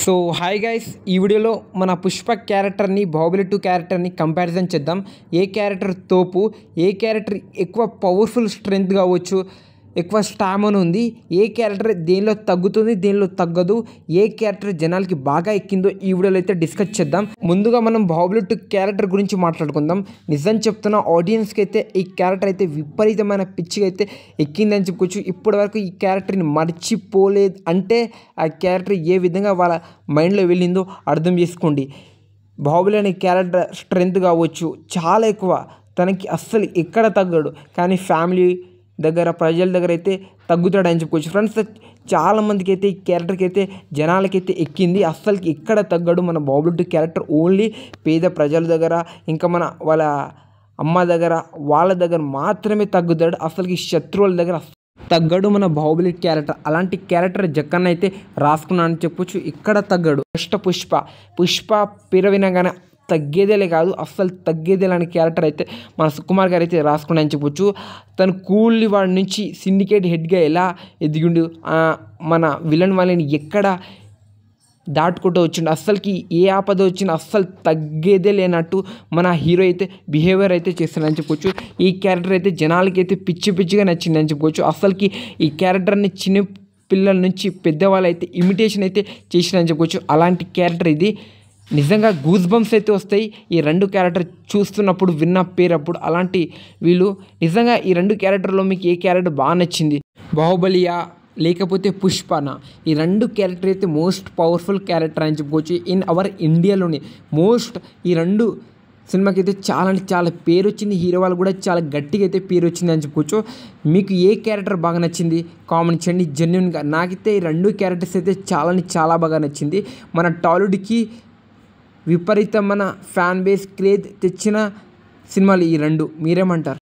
So hi guys, ఈ వీడియోలో మన పుష్ప క్యారెక్టర్ని బాహుబలి 2 క్యారెక్టర్ని కంపారిజన్ చేద్దాం. ఏ క్యారెక్టర్ తోపు, ఏ క్యారెక్టర్ ఎక్కువ పవర్ఫుల్ స్ట్రెంగ్త్ కావచ్చు, ఎక్కువ స్టామినా ఉంది, ఏ క్యారెక్టర్ దేనిలో తగ్గుతుంది, దేనిలో తగ్గదు, ఏ క్యారెక్టర్ జనాలకి బాగా ఎక్కిందో ఈ వీడియోలో అయితే డిస్కస్ చేద్దాం. ముందుగా మనం బాహుబలి 2 క్యారెక్టర్ గురించి మాట్లాడుకుందాం. నిజం చెప్తున్న ఆడియన్స్కి అయితే ఈ క్యారెక్టర్ అయితే విపరీతమైన పిచ్చిగా అయితే ఎక్కిందని చెప్పుకోవచ్చు. ఇప్పటి వరకు ఈ క్యారెక్టర్ని మర్చిపోలేదు అంటే ఆ క్యారెక్టర్ ఏ విధంగా వాళ్ళ మైండ్లో వెళ్ళిందో అర్థం చేసుకోండి. బాహుబలి అనే క్యారెక్టర్ స్ట్రెంగ్త్ కావచ్చు చాలా ఎక్కువ, తనకి అస్సలు ఎక్కడ తగ్గడు, కానీ ఫ్యామిలీ దగ్గర ప్రజల దగ్గర అయితే తగ్గుతాడని చెప్పుకోవచ్చు. ఫ్రెండ్స్, చాలామందికి అయితే ఈ క్యారెక్టర్కి అయితే జనాలకైతే ఎక్కింది, అస్సలకి ఎక్కడ తగ్గడు మన బాహుబలి 2 క్యారెక్టర్. ఓన్లీ పేద ప్రజల దగ్గర, ఇంకా వాళ్ళ అమ్మ దగ్గర, వాళ్ళ దగ్గర మాత్రమే తగ్గుతాడు, అసలుకి శత్రువుల దగ్గర తగ్గడు మన బాహుబలి క్యారెక్టర్. అలాంటి క్యారెక్టర్ జక్కన్న అయితే రాసుకున్నాను చెప్పొచ్చు, ఇక్కడ తగ్గడు. ఫస్ట్ పుష్ప పేరు వినగానే తగ్గేదేలే కాదు, అస్సలు తగ్గేదేలాని క్యారెక్టర్ అయితే మన సుకుమార్ గారు అయితే రాసుకున్నాయని చెప్పొచ్చు. తను కూల్లీ వాడి నుంచి సిండికేట్ హెడ్గా ఎలా ఎదిగిండు, మన విలన్ వాళ్ళని ఎక్కడ దాటుకుంటూ వచ్చిండు, అస్సలకి ఏ ఆపద వచ్చినా అస్సలు తగ్గేదే లేనట్టు మన హీరో అయితే బిహేవియర్ అయితే చేస్తాడని చెప్పుకోవచ్చు. ఈ క్యారెక్టర్ అయితే జనాలకి అయితే పిచ్చిగా నచ్చిందని చెప్పుకోవచ్చు. అస్సలకి ఈ క్యారెక్టర్ని చిన్న పిల్లల నుంచి పెద్దవాళ్ళు అయితే ఇమిటేషన్ అయితే చేసిరని చెప్పుకోవచ్చు. అలాంటి క్యారెక్టర్ ఇది. నిజంగా గూస్ బంప్స్ అయితే వస్తాయి ఈ రెండు క్యారెక్టర్ చూస్తున్నప్పుడు, విన్న పేరప్పుడు. అలాంటి వీళ్ళు నిజంగా ఈ రెండు క్యారెక్టర్లో మీకు ఏ క్యారెక్టర్ బాగా నచ్చింది, బాహుబలియా లేకపోతే పుష్పనా? ఈ రెండు క్యారెక్టర్ అయితే మోస్ట్ పవర్ఫుల్ క్యారెక్టర్ అని చెప్పుకోవచ్చు ఇన్ అవర్ ఇండియాలోని. ఈ రెండు సినిమాకి అయితే చాలా అంటే చాలా పేరు వచ్చింది, హీరో వాళ్ళు కూడా చాలా గట్టిగా అయితే పేరు వచ్చింది అని చెప్పుకోవచ్చు. మీకు ఏ క్యారెక్టర్ బాగా నచ్చింది కామెంట్ చేయండి జెన్యున్గా. నాకైతే ఈ రెండు క్యారెక్టర్స్ అయితే చాలా బాగా నచ్చింది. మన టాలీవుడ్కి విపరీతమైన ఫ్యాన్ బేస్ క్రేజ్ తెచ్చిన సినిమాలు ఈ రెండు. మీరేమంటారు?